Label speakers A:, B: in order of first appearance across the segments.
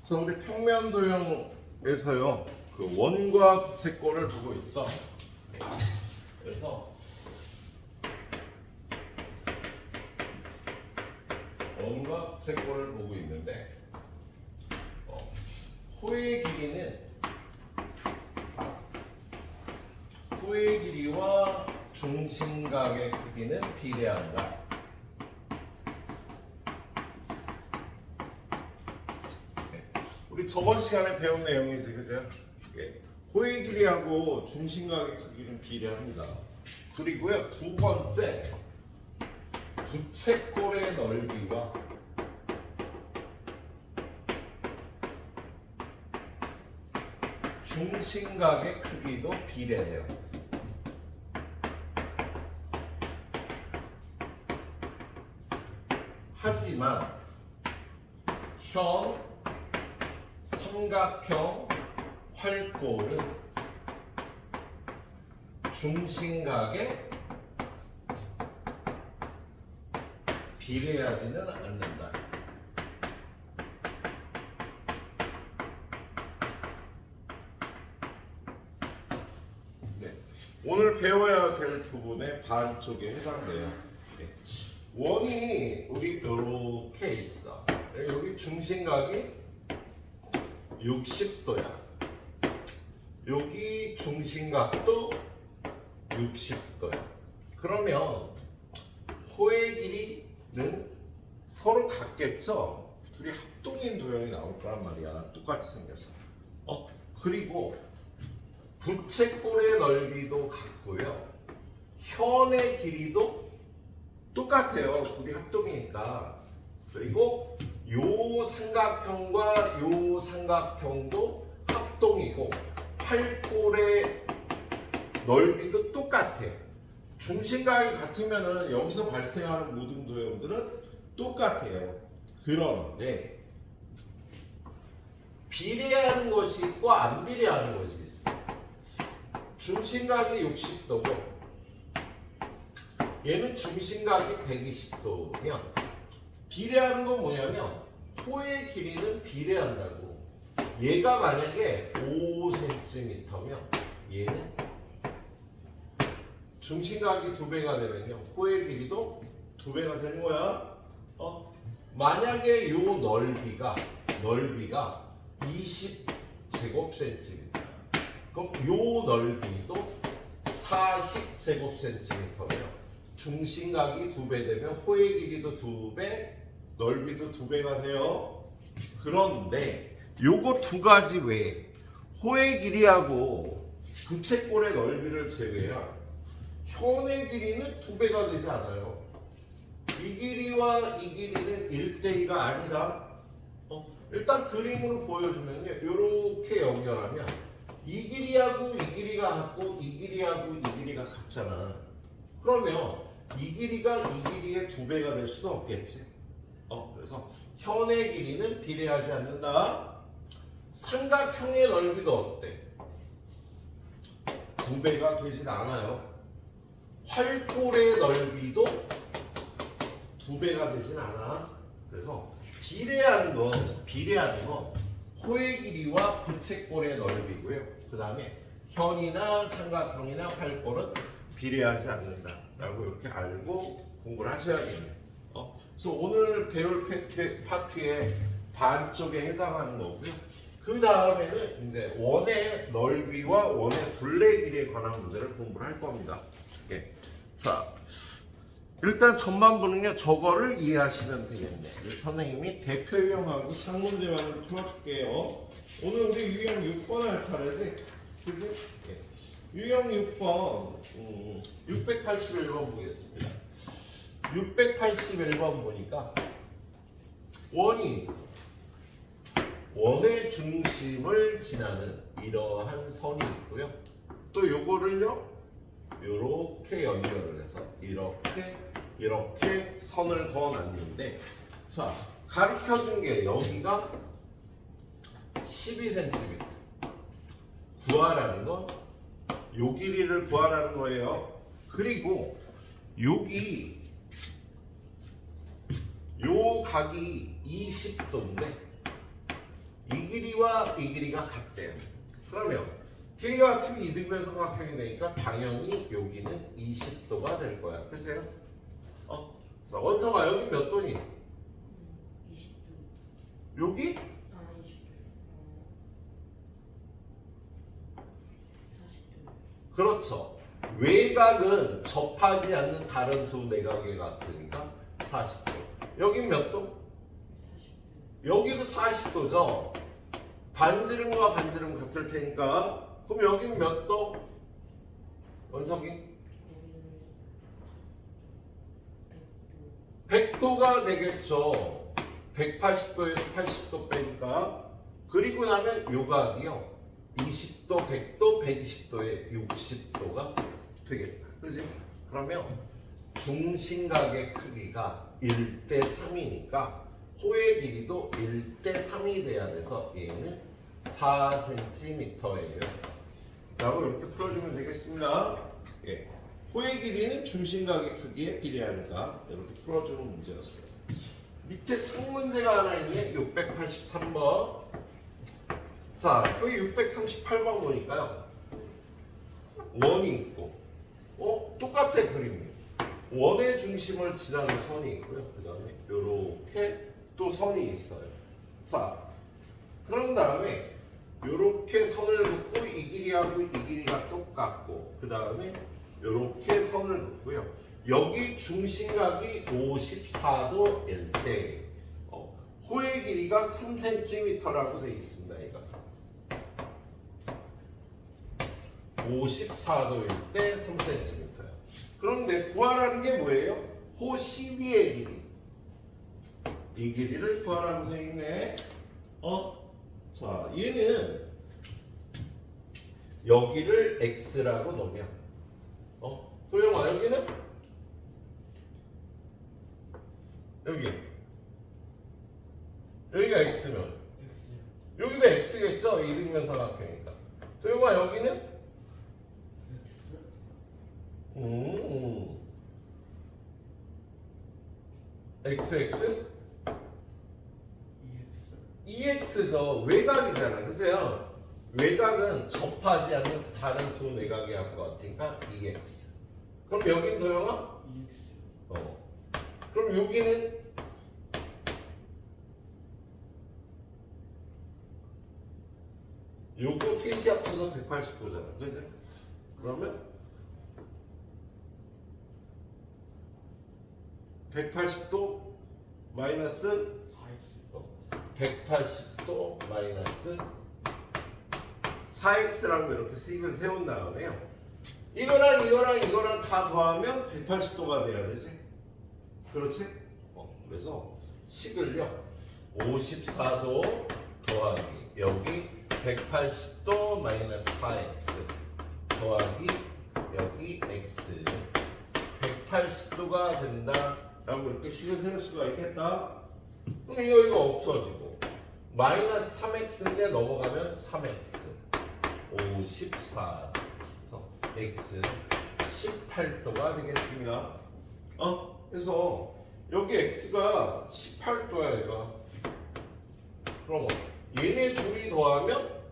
A: 그래서 우리 평면 도형에서요, 그 원과 부채꼴을 보고 있죠. 그래서 원과 부채꼴을 보고 있는데, 호의 길이와 중심각의 크기는 비례한다. 우리 저번 시간에 배운 내용이지, 그죠? 호의 길이하고 중심각의 크기는 비례합니다. 그리고요, 두 번째, 부채꼴의 넓이와 중심각의 크기도 비례해요. 하지만 현 삼각형 활꼴은 중심각에 비례하지는 않는다. 네. 오늘 배워야 될 부분의 반쪽에 해당돼요. 원이 우리 이렇게 있어. 여기 중심각이 60도야. 여기 중심각도 60도야. 그러면 호의 길이는 서로 같겠죠? 둘이 합동인 도형이 나올 거란 말이야. 똑같이 생겨서. 그리고 부채꼴의 넓이도 같고요. 현의 길이도 똑같아요. 둘이 합동이니까. 그리고 요 삼각형과 요 삼각형도 합동이고 활꼴의 넓이도 똑같아. 중심각이 같으면은 여기서 발생하는 모든 도형들은 똑같아요. 그런데 비례하는 것이 있고 안 비례하는 것이 있어. 중심각이 60도고 얘는 중심각이 120도면 비례하는 건 뭐냐면 호의 길이는 비례한다고. 얘가 만약에 5cm면 얘는 중심각이 2배가 되면요 호의 길이도 2배가 되는 거야. 만약에 요 넓이가 20제곱센티미터, 그럼 요 넓이도 40제곱센티미터예요. 중심각이 2배 되면 호의 길이도 2배, 넓이도 2배가 돼요. 그런데 요거 두 가지 외에 호의 길이하고 부채꼴의 넓이를 제외한 현의 길이는 2배가 되지 않아요. 이 길이와 이 길이는 1대2가 아니다. 일단 그림으로 보여주면요, 이렇게 연결하면 이 길이하고 이 길이가 같고 이 길이하고 이 길이가 같잖아. 그러면 이 길이가 이 길이의 2배가 될 수는 없겠지. 그래서 현의 길이는 비례하지 않는다. 삼각형의 넓이도 어때? 2배가 되질 않아요. 활꼴의 넓이도 2배가 되진 않아. 그래서 비례하는 건 호의 길이와 부채꼴의 넓이고요. 그 다음에 현이나 삼각형이나 활꼴은 비례하지 않는다라고 이렇게 알고 공부를 하셔야겠네요. 그래서 오늘 배울 파트의 반쪽에 해당하는 거고요. 그 다음에는 이제 원의 넓이와 원의 둘레 길이에 관한 문제를 공부를 할 겁니다. 자, 일단 전반부는요, 저거를 이해하시면 되겠네. 선생님이 대표 유형하고 상문제만을 풀어줄게요. 오늘 우리 유형 6번 할 차례지? 그치? 유형 6번, 681번 보겠습니다. 681번 보니까 원의 중심을 지나는 이러한 선이 있고요. 또 요거를요, 이렇게 연결을 해서 이렇게 선을 그어놨는데, 자, 가르쳐준 게 여기가 12cm 구하라는 건 요 길이를 구하라는 거예요. 그리고 여기 요 각이 20도인데 이 길이와 이 길이가 같대요. 그러면 길이가 같으면 이등변 삼각형이 되니까 당연히 여기는 20도가 될 거야. 그치요? 자, 원성아 여기 몇 도니?
B: 20도.
A: 여기?
B: 아, 20도. 40도.
A: 그렇죠. 외곽은 접하지 않는 다른 두 내각의 같으니까 40도. 여긴 몇 도?
B: 40도.
A: 여기도 40도죠. 반지름과 반지름 같을 테니까. 그럼 여긴 몇 도? 원석이?
B: 여기는
A: 100도가 되겠죠. 180도에서 80도 빼니까. 그리고 나면 요각이요. 20도, 100도, 120도에 60도가 되겠다. 그지? 그러면 중심각의 크기가 1대 3이니까 호의 길이도 1대 3이 돼야 돼서 얘는 4cm예요. 라고 이렇게 풀어주면 되겠습니다. 예. 호의 길이는 중심각의 크기에 비례하니까 이렇게 풀어주는 문제였어요. 밑에 상문제가 하나 있네. 683번. 자, 여기 638번 보니까요. 원이 있고, 똑같아 그림이. 원의 중심을 지나는 선이 있고요. 그 다음에 이렇게 또 선이 있어요. 자, 그런 다음에 이렇게 선을 긋고 이 길이하고 이 길이가 똑같고, 그 다음에 이렇게 선을 긋고요. 여기 중심각이 54도일 때 호의 길이가 3cm라고 되어 있습니다. 이거 54도일 때 3cm예요. 그런데 구하라는 게 뭐예요? 호 CB의 길이. 이 길이를 구하라고 되어 있네. 자, 얘는 여기를 x라고 놓으면 도영아 여기는 여기가 x면
B: X.
A: 여기도 x겠죠? 이등변 삼각형이니까. 도영아 여기는
B: X.
A: XX?
B: EX.
A: EX죠. 외곽이잖아. 그죠? 외곽은 접하지 않는 다른 두 내각의 합과 같으니까 EX. 그럼 여긴 도영아?
B: EX.
A: 그럼 여기는 요거 셋이 합쳐서 180도잖아. 그죠? 그러면 180도 마이너스 180도 마이너스 4x라고 이렇게 색을 세운 다음에요. 이거랑 다 더하면 180도가 돼야 되지. 그렇지? 그래서 식을요. 54도 더하기 여기 180도 마이너스 4x 더하기 여기 x 180도가 된다 라고 이렇게 식을 세울 수가 있겠다. 그럼 이거 없어지고 마이너스 3x인데 넘어가면 3x 54 그래서 x 18도가 되겠습니다. 그래서 여기 x가 18도야 얘가. 그럼 얘네 둘이 더하면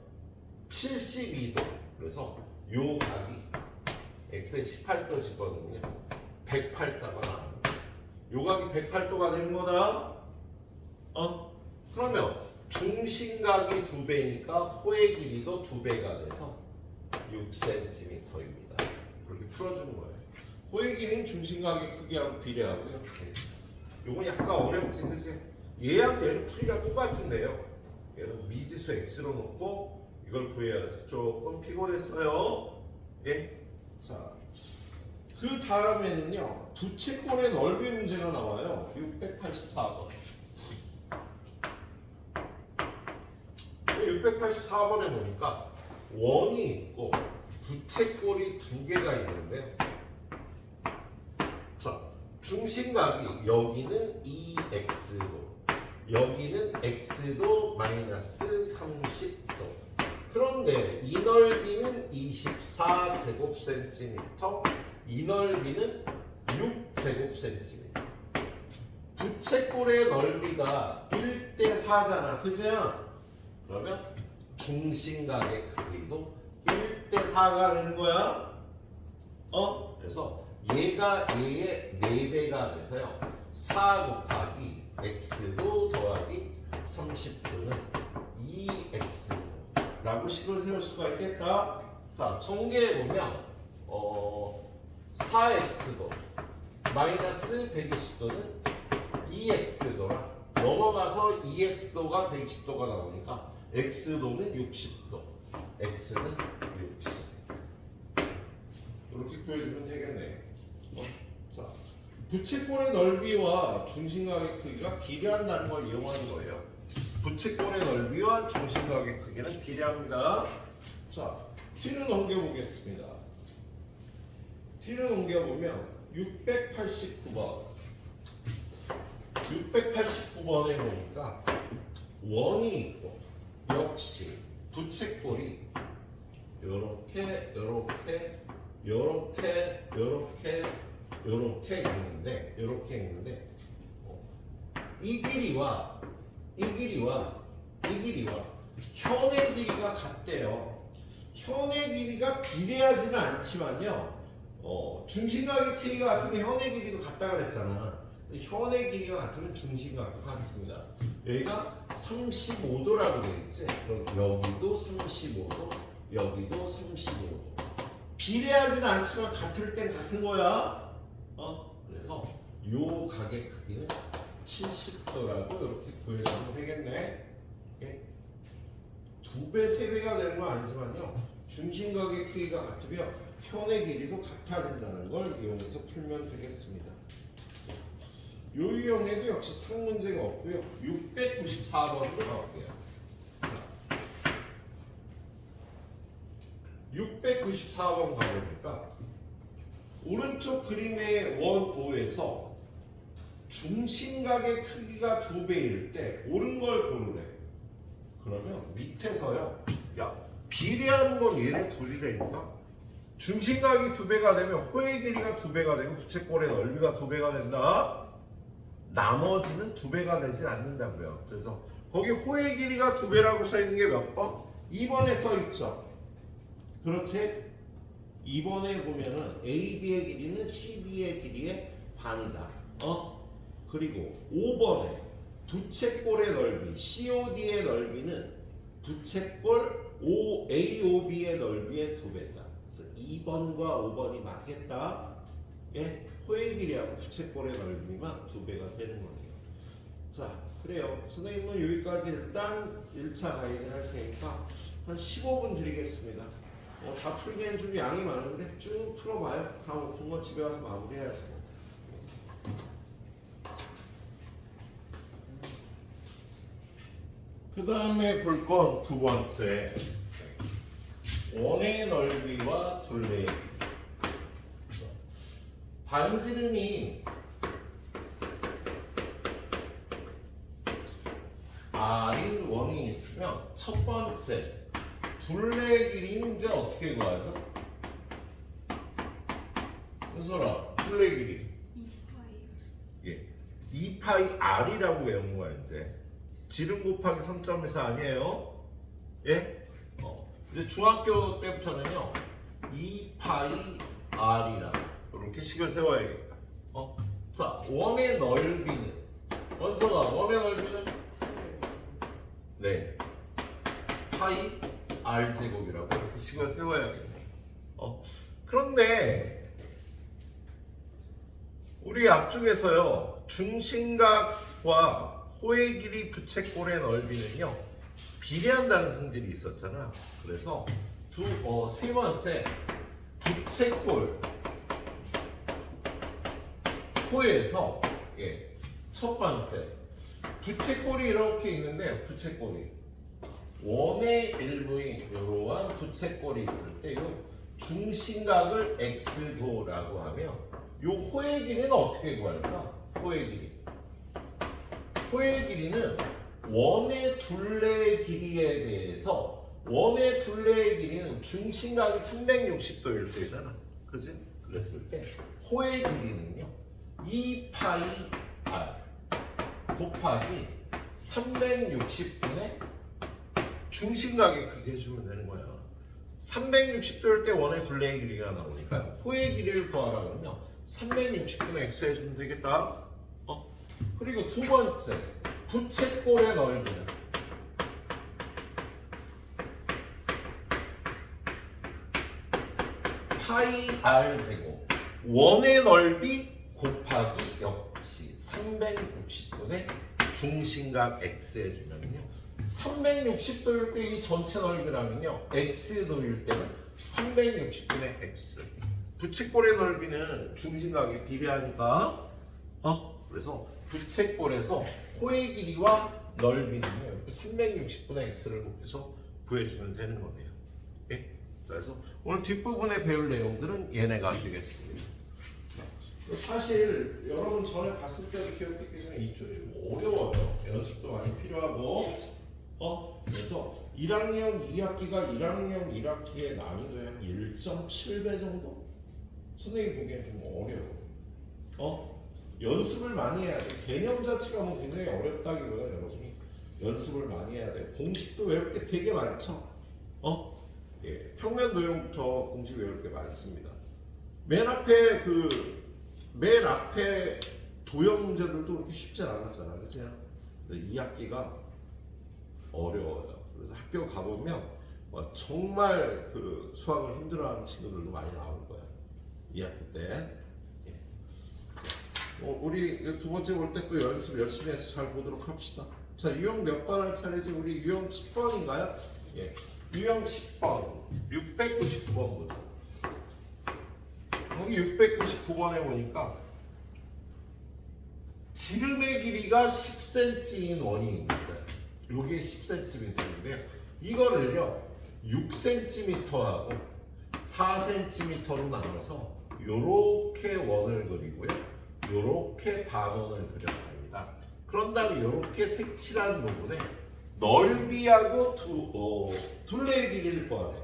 A: 72도. 그래서 요 각이 x에 18도 집어넣으면 108도가 나옵니다. 요 각이 108도가 되는 거다. 그러면 중심각이 2배니까 호의 길이도 2배가 돼서 6cm입니다. 그렇게 풀어주는 거예요. 호의 길이는 중심각의 크기하고 비례하고요. 요건 약간 어렵지, 그치? 얘하고 얘는 풀이가 똑같은데요. 얘는 미지수 x로 놓고 이걸 구해야 돼. 조금 피곤했어요. 예? 자, 그 다음에는요. 부채꼴의 넓이 문제가 나와요. 684번. 684번에 보니까 원이 있고 부채꼴이 2개가 있는데요. 자, 중심각이 여기는 2x도 여기는 x도 마이너스 30도. 그런데 이 넓이는 24제곱센티미터, 이 넓이는 6제곱센티미터. 부채꼴의 넓이가 1대 4잖아. 그죠? 그러면 중심각의 크기도 1대4가 되는 거야. 그래서 얘가 얘의 4배가 돼서요. 4 곱하기 x도 더하기 30도는 2x라고 식을 세울 수가 있겠다. 자, 전개해 보면 4x도 마이너스 120도는 2x도라 넘어가서 2x도가 120도가 나오니까 x도는 60도, x는 60. 이렇게 구해주면 되겠네. 자, 부채꼴의 넓이와 중심각의 크기가 비례한다는 걸 이용하는 거예요. 부채꼴의 넓이와 중심각의 크기는 비례합니다. 자, 뒤를 넘겨보겠습니다. 뒤를 넘겨보면 689번 689번에 보니까 원이 있고 역시 부채꼴이 요렇게 있는데 이 길이와 현의 길이가 같대요. 현의 길이가 비례하지는 않지만요. 중심각의 K가 같으면 현의 길이도 같다 그랬잖아. 현의 길이가 같으면 중심각도 같습니다. 여기가 35도라고 되어 있지. 그럼 여기도 35도, 여기도 35도. 비례하지는 않지만 같을 땐 같은 거야. 그래서 요 각의 크기는 70도라고 이렇게 구해주면 되겠네. 예? 2배, 3배가 되는 건 아니지만요. 중심각의 크기가 같으면 현의 길이도 같아진다는 걸 이용해서 풀면 되겠습니다. 자, 요 유형에도 역시 상문제가 없고요. 694번으로 가볼게요. 694번 가보니까 오른쪽 그림의 원 5에서 중심각의 크기가 2배일 때 옳은 걸 고르래. 그러면 밑에서요. 야, 비례하는 건 얘네 둘이라니까. 중심각이 2배가 되면 호의 길이가 2배가 되고 부채꼴의 넓이가 2배가 된다. 나머지는 2배가 되진 않는다고요. 그래서 거기 호의 길이가 2배라고 써 있는 게 몇 번? 2번에 써 있죠. 그렇지? 2번에 보면은 AB의 길이는 CB의 길이의 반이다. 그리고 5번에 부채꼴의 넓이 COD의 넓이는 부채꼴 AOB의 넓이의 2배다. 그래서 2번과 5번이 맞겠다. 예? 호의 길이하고 부채꼴의 넓이만 2배가 되는 거네요. 자, 그래요. 선생님은 여기까지 일단 1차 가이드 할 테니까 한 15분 드리겠습니다. 다 풀기엔 좀 양이 많은데 쭉 풀어봐요. 다 못 푼 건 집에 가서 마무리해야지. 그 다음에 볼 건 두 번째 원의 넓이와 둘레의 반지름이 R인 원이 있으면 첫 번째 둘레의 길이는 이제 어떻게 구하죠? 은솔아, 둘레 길이
C: 2파이.
A: 예, 2파이 R이라고 외운 거야 이제. 지름 곱하기 3.14 아니에요? 예? 이제 중학교 때부터는요 2파이 R이라고 이렇게 식을 세워야겠다. 자, 원의 넓이는 원서가 원의 넓이는 네 파이 R 제곱이라고 이렇게 식을 세워야겠네. 그런데 우리 앞쪽에서요 중심각과 호의 길이 부채꼴의 넓이는요 비례한다는 성질이 있었잖아. 그래서 세 번째 부채꼴 호에서 첫 번째 부채꼴이 이렇게 있는데 부채꼴이 원의 일부인 이러한 부채꼴이 있을 때 요 중심각을 x도라고 하면 요 호의 길이는 어떻게 구할까? 호의 길이는 원의 둘레의 길이에 대해서 원의 둘레의 길이는 중심각이 360도일 때잖아. 그치? 그랬을 때 호의 길이는요 2파이 R 곱하기 360분의 중심각에 크게 해주면 되는 거야. 360도일 때 원의 둘레의 길이가 나오니까 호의 길이를 구하라 그러면 360분의 x 해주면 되겠다. 그리고 두 번째 부채꼴의 넓이는 파이 r 제곱 원의 넓이 곱하기 역시 360분의 중심각 x 해주면요 360도일 때 이 전체 넓이라면요 x도일 때는 360분의 x 부채꼴의 넓이는 중심각에 비례하니까 그래서 부채꼴에서 호의 길이와 넓이는요 이렇게 360분의 x를 곱해서 구해주면 되는 거네요. 예? 자, 그래서 오늘 뒷부분에 배울 내용들은 얘네가 되겠습니다. 자, 사실 여러분 전에 봤을 때도 기억했기 전에 이쪽이 좀 어려워요. 연습도 많이 필요하고 그래서 1학년 2학기가 1학년 1학기의 난이도의 한 1.7배 정도? 선생님 보기엔 좀 어려워. 연습을 많이 해야 돼. 개념 자체가 뭐 굉장히 어렵다기보다 여러분이 연습을 많이 해야 돼. 공식도 외울 게 되게 많죠. 예, 평면 도형부터 공식 외울 게 많습니다. 맨 앞에 도형 문제들도 그렇게 쉽지 않았잖아, 그치? 2학기가 어려워요. 그래서 학교 가보면 정말 수학을 힘들어하는 친구들도 많이 나올 거야. 2학기 때. 예. 우리 두 번째 볼 때 또 연습 열심히 해서 잘 보도록 합시다. 자, 유형 몇 번 할 차례지? 우리 유형 10번인가요? 예. 유형 10번 699번부터 여기 699번에 보니까 지름의 길이가 10cm인 원이 있는데 요게 10cm인데요 이거를요 6cm하고 4cm로 나눠서 요렇게 원을 그리고요 요렇게 반원을 그려갑니다. 그런 다음에 요렇게 색칠한 부분에 넓이하고 둘레의 길이를 구하래.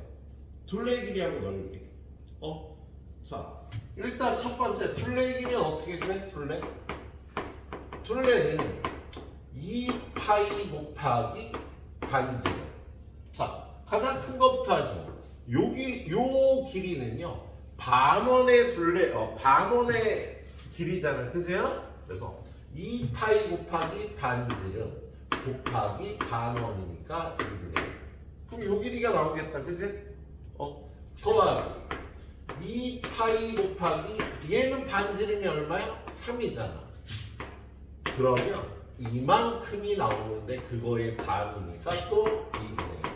A: 둘레의 길이하고 넓이. 자, 일단 첫 번째 둘레의 길이는 어떻게 그래? 둘레는 2파이 곱하기 반지름. 자, 가장 큰 것부터 하죠. 요 길이는요 반원의 반원의 길이잖아요, 그죠? 그래서 2파이 곱하기 반지름 곱하기 반원이니까 1분의 1. 그럼 요 길이가 나오겠다, 그치? 더하기 2파이 곱하기 얘는 반지름이 얼마야? 3이잖아. 그러면 이만큼이 나오는데 그거의 반이니까 또 2분의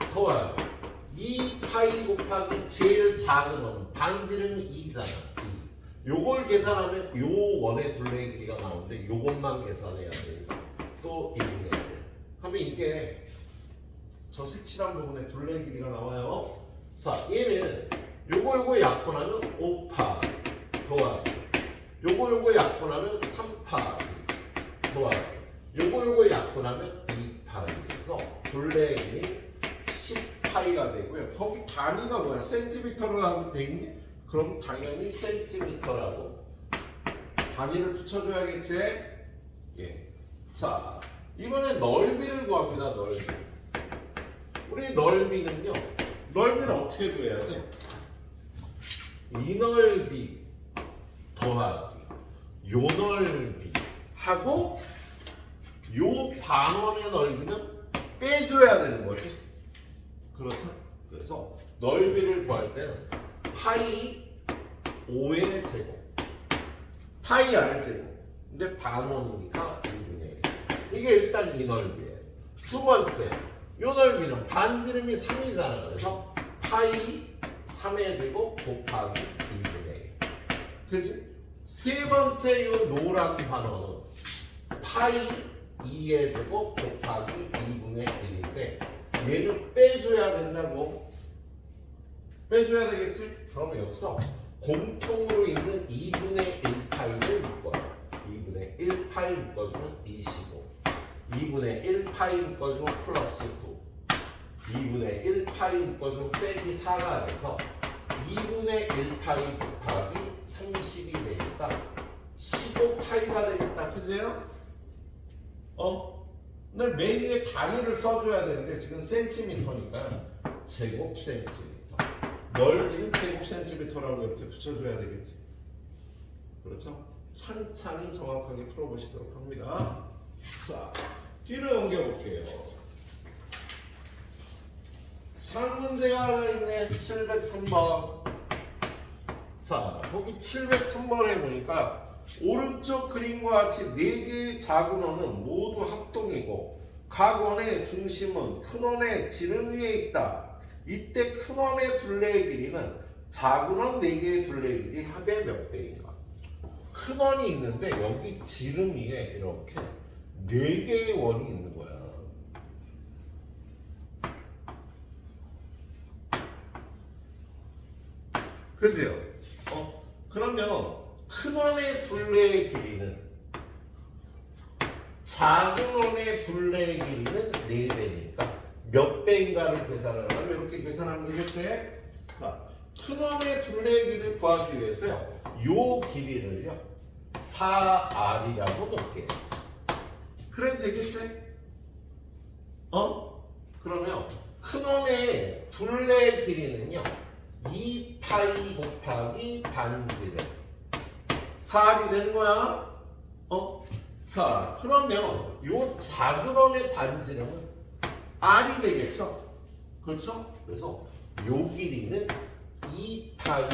A: 1. 더하기 2파이 곱하기 제일 작은 원은 반지름이 2잖아. 2. 요걸 계산하면 요 원의 둘레의 길이가 나오는데 요것만 계산해야 되니까 또 1분의 1. 하면 이게 저 색칠한 부분에 둘레의 길이가 나와요. 자, 얘는 요거 약분하면 5파 더하기 요거 약분하면 3파 더하기 요거 약분하면 2파이에서 둘레의 길이 10파이가 되고요. 거기 단위가 뭐야? 센티미터로 하면 되겠니? 그럼 당연히 센티미터라고 단위를 붙여줘야겠지? 예. 자, 이번엔 넓이를 구합니다. 넓이. 우리 넓이는요. 넓이는 어떻게 구해야 돼? 이 넓이 더하기 요 넓이 하고 요 반원의 넓이는 빼줘야 되는 거지. 그렇죠? 그래서 넓이를 구할 때는 파이 5의 제곱 파이 r 제곱 근데 반원이니까 2분의 1. 이게 일단 이 넓이에요. 두 번째 요 넓이는 반지름이 3이잖아. 그래서 파이 3의 제곱 곱하기 2분의 1. 그치? 세 번째 요 노란 반원은 파이 2의 제곱 곱하기 2분의 1인데 얘를 빼줘야 된다고. 빼줘야 되겠지? 그러면 여기서 공통으로 있는 2분의 1파이를 묶어요. 2분의 1파이 묶어주면 25. 2분의 1파이 묶어주면 플러스 9. 2분의 1파이 묶어주면 빼기 4가 돼서 2분의 1파이 곱하기 30이 되니까 15파이가 되겠다. 그제요? 근데 매니의 단위를 써줘야 되는데 지금 센티미터니까 제곱 센티미터. 넓이는 제곱 센티미터라고 이렇게 붙여줘야 되겠지. 그렇죠? 찬찬히 정확하게 풀어보시도록 합니다. 자, 뒤로 넘겨볼게요. 상문제가 하나 있네. 703번. 자, 거기 703번에 보니까 오른쪽 그림과 같이 4개의 작은 원은 모두 합동이고 각 원의 중심은 큰 원의 지름 위에 있다. 이때 큰 원의 둘레의 길이는 작은 원 4개의 둘레의 길이 합의 몇 배인가? 큰 원이 있는데 여기 지름 위에 이렇게 4개의 원이 있는 거야. 그지요? 그러면 큰 원의 둘레의 길이는 작은 원의 둘레의 길이는 4배니까 몇 배인가를 계산을 하면 이렇게 계산하면 되겠지? 자, 큰 원의 둘레의 길이를 구하기 위해서요. 요 길이를요. 4R이라고 놓을게요. 그래도 되겠지? 그러면 큰 원의 둘레의 길이는요. 2파이 곱하기 반지름 4R이 되는 거야. 자, 그러면 요 작은 원의 반지름은 R이 되겠죠? 그렇죠? 그래서 요 길이는 2파이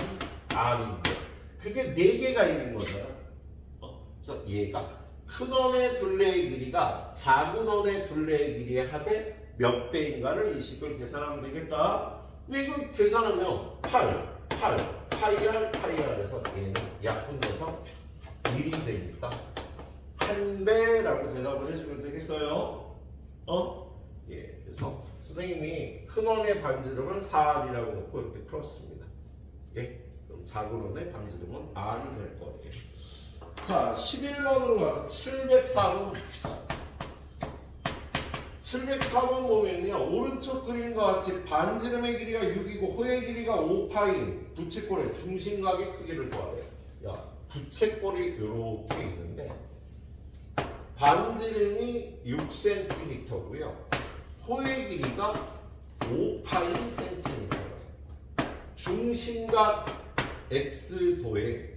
A: R인데 그게 4개가 있는 거잖아. 그래서 얘가 큰 원의 둘레의 길이가 작은 원의 둘레의 길이의 합의 몇 배인가를 이 식을 계산하면 되겠다. 근데 이거 계산하면 파이 R에서 얘는 약분돼서 1이 되니까 1배라고 대답을 해주면 되겠어요. 예, 그래서 선생님이 큰 원의 반지름은 4R이라고 놓고 이렇게 풀었습니다. 예, 그럼 작은 원의 반지름은 R이 될 거예요. 자, 11번으로 가서 704번 봅시다. 704번 보면요. 오른쪽 그림과 같이 반지름의 길이가 6이고 호의 길이가 5파인 부채꼴의 중심각의 크기를 구하래요. 야, 부채꼴이 이렇게 있는데 반지름이 6cm고요. 호의 길이가 5파인 cm예요. 중심각 x도에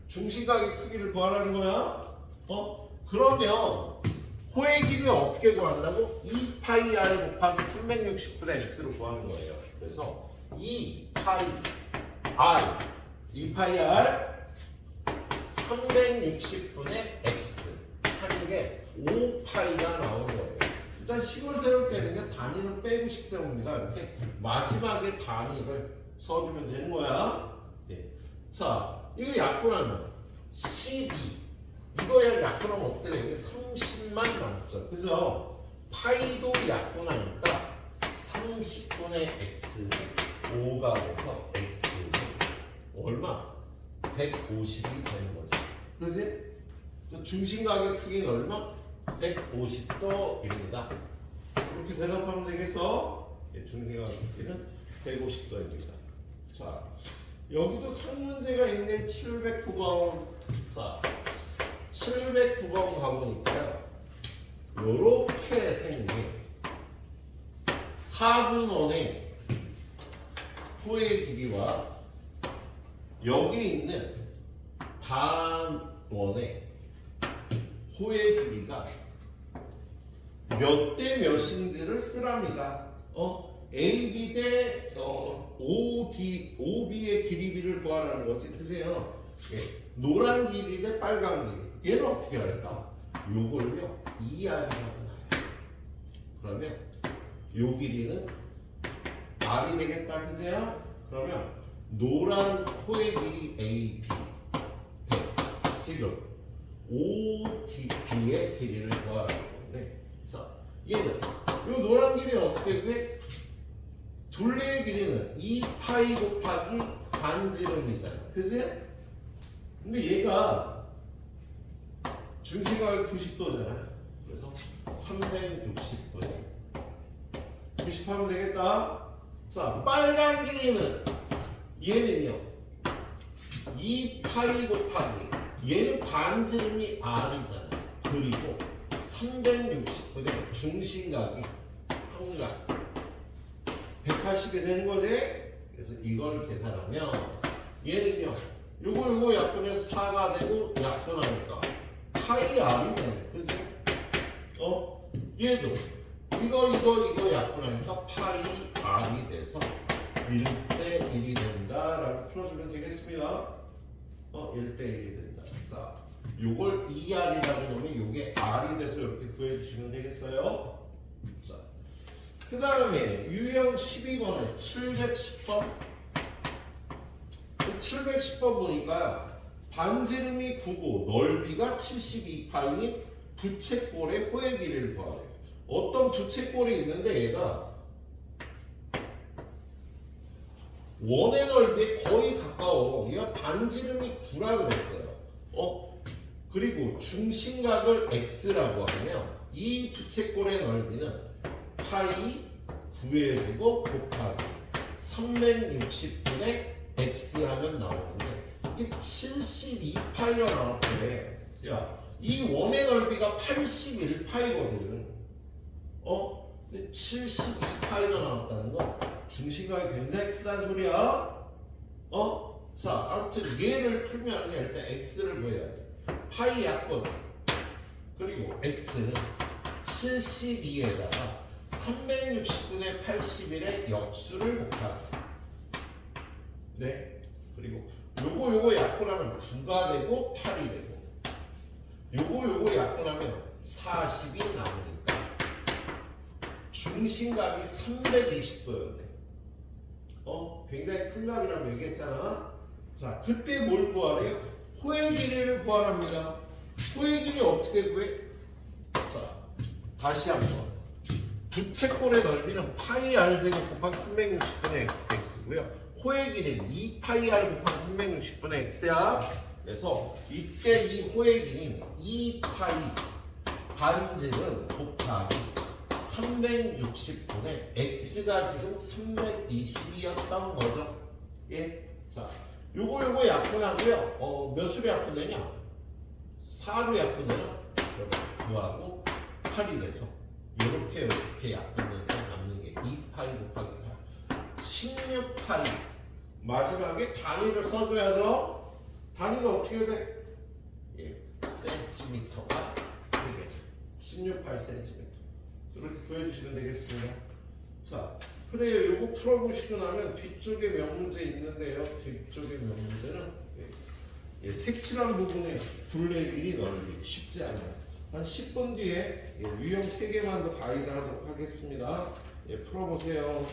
A: 중심각의 크기를 구하라는 거야. 그러면 호의 길이 어떻게 구한다고? 2파이 r 곱하기 360분의 x로 구하는 거예요. 그래서 2파이 r 360분의 x 하는 게 5파이가 나오는 거예요. 일단 식을 세울 때는 단위는 빼고 식 세웁니다. 이렇게 마지막에 단위를 써주면 되는 거야. 예. 자, 이거 약분하면 12. 이거야 약분하면 어떻게 돼? 여기 30만 남죠. 그래서 파이도 약분하니까 30분의 x 5가 돼서 x는 얼마? 150이 되는 거지. 그지? 중심각의 크기는 얼마? 150도입니다. 이렇게 대답하면 되겠어? 예, 중심각의 크기는 150도입니다. 자, 여기도 상문제가 있네. 709번. 자, 709번 가보니까요. 요렇게 생긴 4분원의 호의 길이와 여기 있는 반원의 호의 길이가 몇 대 몇인지를 쓰랍니다. AB 대 OB의 길이비를 구하라는 거지. 그세요? 예. 노란 길이 대 빨간 길이. 얘는 어떻게 할까? 요걸요 2R이라고 나요. 그러면 요 길이는 R이 되겠다. 그세요? 그러면 노란 호의 길이 AB 대 지금 OTB의 길이를 구하라는 건데, 자, 얘는 요 노란 길이는 어떻게 구해? 둘레의 길이는 2파이 곱하기 반지름이잖아. 그지? 근데 얘가 중심각이 90도잖아요. 그래서 360분에 90 하면 되겠다. 자, 빨간 길이는 얘는요 2파이 곱하기 얘는 반지름이 R이잖아. 그리고 360분의 중심각이 평각 180이 되는 거지? 그래서 이걸 계산하면 얘는요 요거 약분해서 4가 되고 약분하니까 파이 r이 되네. 그래서 얘도 이거 약분하니까 파이 r이 돼서 1대 1이 된다라고 풀어주면 되겠습니다. 1대 1이 된다. 자, 요걸 2r이라고 놓으면 요게 r이 돼서 이렇게 구해주시면 되겠어요. 자, 그 다음에 유형 12번에 710번 710번 보니까 반지름이 9고 넓이가 72파인 부채꼴의 호의 길이를 구하래요. 어떤 부채꼴이 있는데 얘가 원의 넓이에 거의 가까워. 얘가 반지름이 9라 그랬어요. 그리고 중심각을 x라고 하면 이 부채꼴의 넓이는 파이 9의 제곱 곱하기 360분의 x 하면 나오는데 이게 72파이가 나왔대. 야, 이 원의 넓이가 81파이거든. 근데 72파이가 나왔다는 거 중심각이 굉장히 크다는 소리야. 자, 아무튼 얘를 풀면 일단 x를 구해야지. 파이 약분 그리고 x는 72에다가 360분의 81의 역수를 곱하자. 네. 그리고 요거 약분하면 9가 되고 8이 되고 요거 약분하면 40이 나오니까 중심각이 320도였네. 굉장히 큰 각이라고 얘기했잖아. 자, 그때 뭘 구하래요? 호의 길이를 구하랍니다. 호의 길이 어떻게 구해? 자, 다시 한번. 부채꼴의 넓이는 파이 r 제곱 곱하기 360분의 x고요. 호의 길이는 2파이 r 곱하기 360분의 x야. 그래서 이때 이 호의 길이는 2파이 반지름 곱하기 360분의 x가 지금 320이었던 거죠. 예. 자, 요거 약분하고요. 몇으로 약분되냐? 4로 약분되냐? 그러면 9하고 8이 돼서 이렇게 약분되니까 남는 게 2파이 곱하기 8 16파이. 마지막에 단위를 써줘야죠. 단위가 어떻게 돼? 예, 센티미터가 되게 16파이 센티미터. 이렇게 구해주시면 되겠습니다. 자, 그래요. 요거 풀어보시고 나면 뒤쪽에 명문제 있는데요. 뒤쪽에 명문제는 색칠한 부분에 둘레 길이 넓이 쉽지 않아요. 한 10분 뒤에 유형 3개만 더 가이드 하도록 하겠습니다. 풀어보세요.